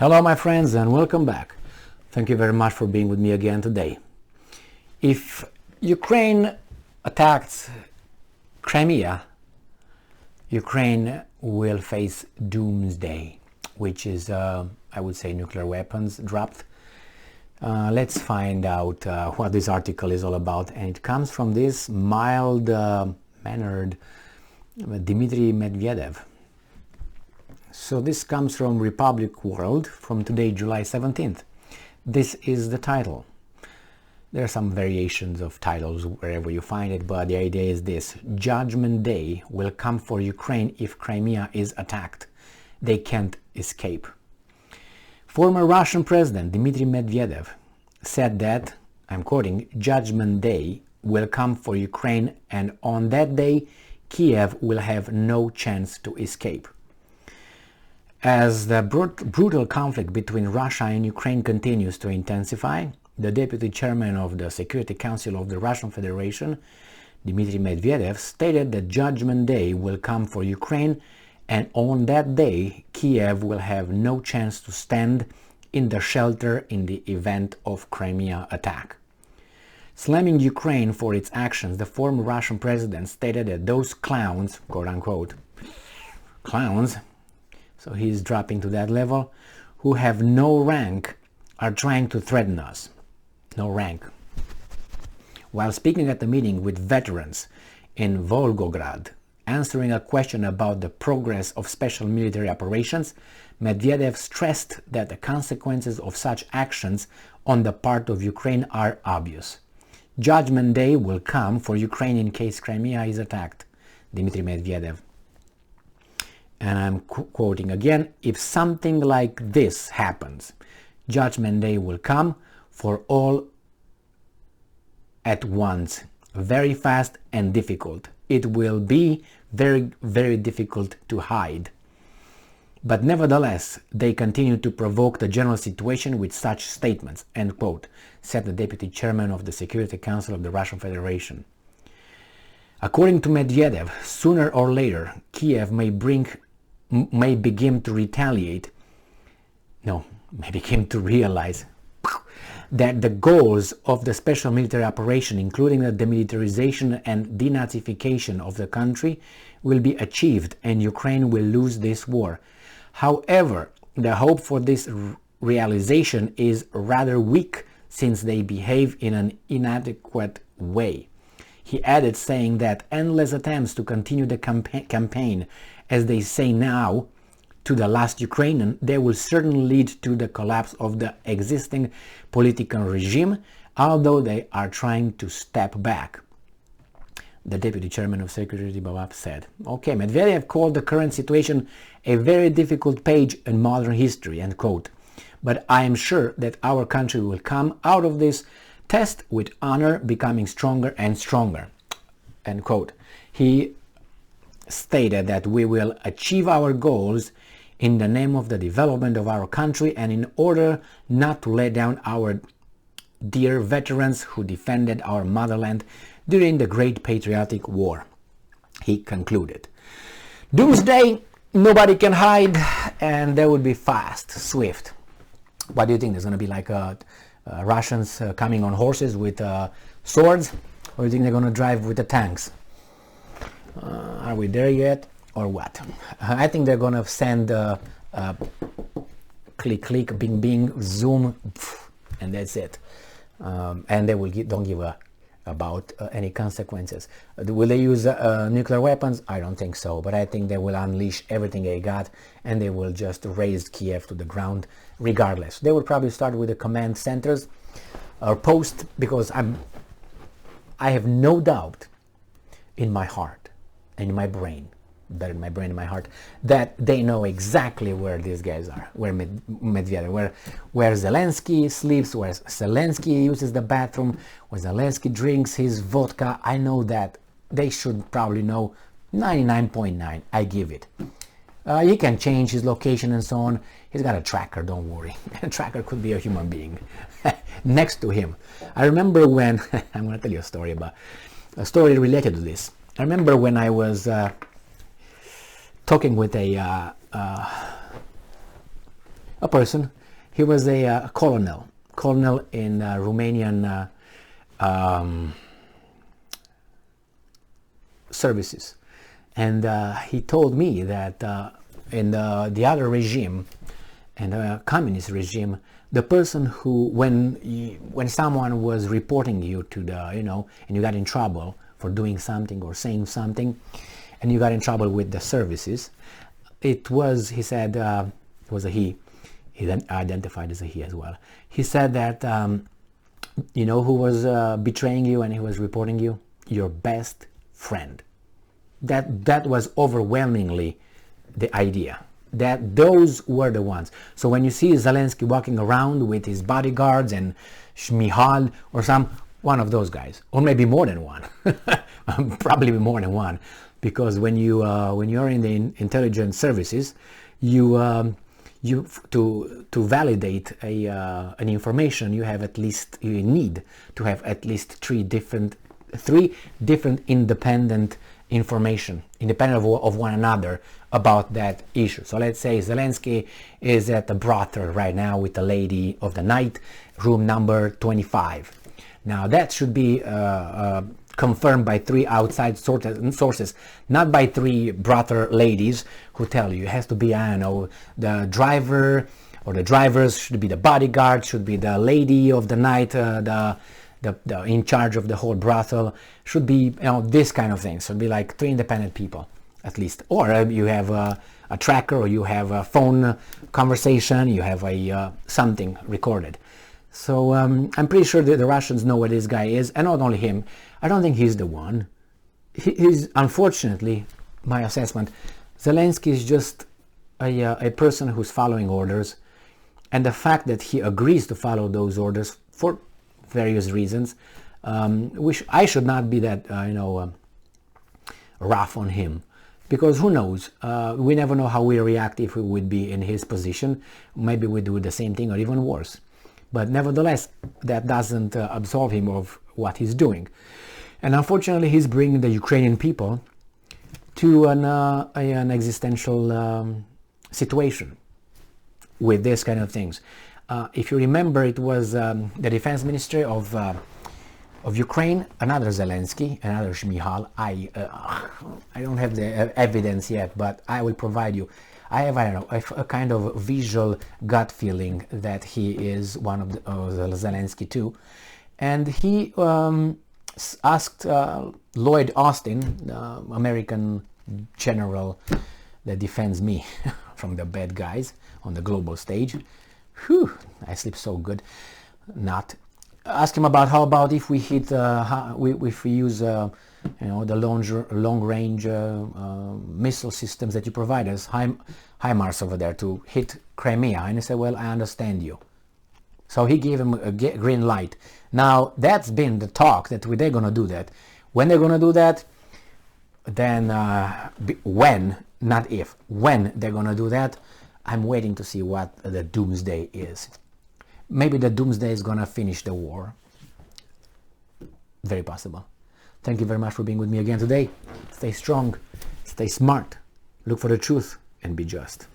Hello my friends and welcome back. Thank you very much for being with me again today. If Ukraine attacked Crimea, Ukraine will face doomsday, which is, I would say, nuclear weapons dropped. Let's find out what this article is all about, and it comes from this mild-mannered Dmitry Medvedev. So this comes from Republic World from today, July 17th. This is the title. There are some variations of titles wherever you find it, but the idea is this: Judgment Day will come for Ukraine if Crimea is attacked. They can't escape. Former Russian President Dmitry Medvedev said that, I'm quoting, Judgment Day will come for Ukraine, and on that day Kiev will have no chance to escape. As the brutal conflict between Russia and Ukraine continues to intensify, the deputy chairman of the Security Council of the Russian Federation, Dmitry Medvedev, stated that Judgment Day will come for Ukraine, and on that day Kiev will have no chance to stand in the shelter in the event of Crimea attack. Slamming Ukraine for its actions, the former Russian president stated that those clowns, quote-unquote, clowns, so he's dropping to that level, who have no rank are trying to threaten us. No rank. While speaking at the meeting with veterans in Volgograd, answering a question about the progress of special military operations, Medvedev stressed that the consequences of such actions on the part of Ukraine are obvious. Judgment Day will come for Ukraine in case Crimea is attacked, Dmitry Medvedev. And I'm quoting again, if something like this happens, Judgment Day will come for all at once, very fast and difficult. It will be very, very difficult to hide. But nevertheless, they continue to provoke the general situation with such statements, end quote, said the deputy chairman of the Security Council of the Russian Federation. According to Medvedev, sooner or later, Kiev may begin to realize that the goals of the special military operation, including the demilitarization and denazification of the country, will be achieved and Ukraine will lose this war. However, the hope for this realization is rather weak since they behave in an inadequate way. He added, saying that endless attempts to continue the campaign, as they say now, to the last Ukrainian, they will certainly lead to the collapse of the existing political regime, although they are trying to step back. The deputy chairman of Security said, okay, Medvedev called the current situation a very difficult page in modern history, end quote. But I am sure that our country will come out of this test with honor, becoming stronger and stronger, end quote. He stated that we will achieve our goals in the name of the development of our country and in order not to let down our dear veterans who defended our motherland during the Great Patriotic War, he concluded. Doomsday, nobody can hide, and they will be fast, swift. What do you think? There's going to be like Russians coming on horses with swords, or do you think they're going to drive with the tanks? Are we there yet, or what? I think they're going to send click, click, bing, bing, zoom, and that's it. And they will don't give about any consequences. Will they use nuclear weapons? I don't think so, but I think they will unleash everything they got, and they will just raze Kiev to the ground regardless. They will probably start with the command centers or post, because I have no doubt in my heart and in my brain, better in my brain and my heart, that they know exactly where these guys are, where Medvedev, where Zelensky sleeps, where Zelensky uses the bathroom, where Zelensky drinks his vodka. I know that. They should probably know 99.9, I give it. He can change his location and so on. He's got a tracker, don't worry. A tracker could be a human being next to him. I remember when, I'm going to tell you a story related to this. I remember when I was talking with a a person. He was a colonel in Romanian services, and he told me that in the other regime, in the communist regime, the person who, when someone was reporting you to the, and you got in trouble for doing something or saying something, and you got in trouble with the services, it was, he said, it was a he then identified as a he as well. He said that, who was betraying you and he was reporting you? Your best friend. That was overwhelmingly the idea. That those were the ones. So when you see Zelensky walking around with his bodyguards and Shmihal or one of those guys, or maybe more than one, probably more than one, because when you're in the intelligence services, you to validate an information, you need to have at least three different independent information, independent of one another, about that issue. So let's say Zelensky is at the brothel right now with the lady of the night, room number 25. Now that should be confirmed by three outside sources, not by three brothel ladies who tell you. It has to be, the driver, or the drivers should be the bodyguard, should be the lady of the night, the in charge of the whole brothel, should be, this kind of thing. So it'd be like three independent people at least. Or you have a tracker, or you have a phone conversation, you have something recorded. So I'm pretty sure that the Russians know where this guy is, and not only him. I don't think he's the one. He's, unfortunately, my assessment, Zelensky is just a person who's following orders, and the fact that he agrees to follow those orders for various reasons, I should not be that rough on him, because who knows? We never know how we react if we would be in his position. Maybe we do the same thing or even worse. But nevertheless, that doesn't absolve him of what he's doing. And unfortunately, he's bringing the Ukrainian people to an existential situation with this kind of things. If you remember, it was the defense ministry of Ukraine, another Zelensky, another Shmihal. I don't have the evidence yet, but I will provide you. I have, a kind of visual gut feeling that he is one of the Zelensky too. And he asked Lloyd Austin, the American general that defends me from the bad guys on the global stage. Whew, I sleep so good. Not. Ask him about how about if we hit, if we use, the long-range missile systems that you provide us, HIMARS over there, to hit Crimea. And he said, well, I understand you. So he gave him a green light. Now, that's been the talk, that they're going to do that. When they're going to do that, then when, not if, when they're going to do that, I'm waiting to see what the doomsday is. Maybe the doomsday is going to finish the war. Very possible. Thank you very much for being with me again today. Stay strong, stay smart, look for the truth, and be just.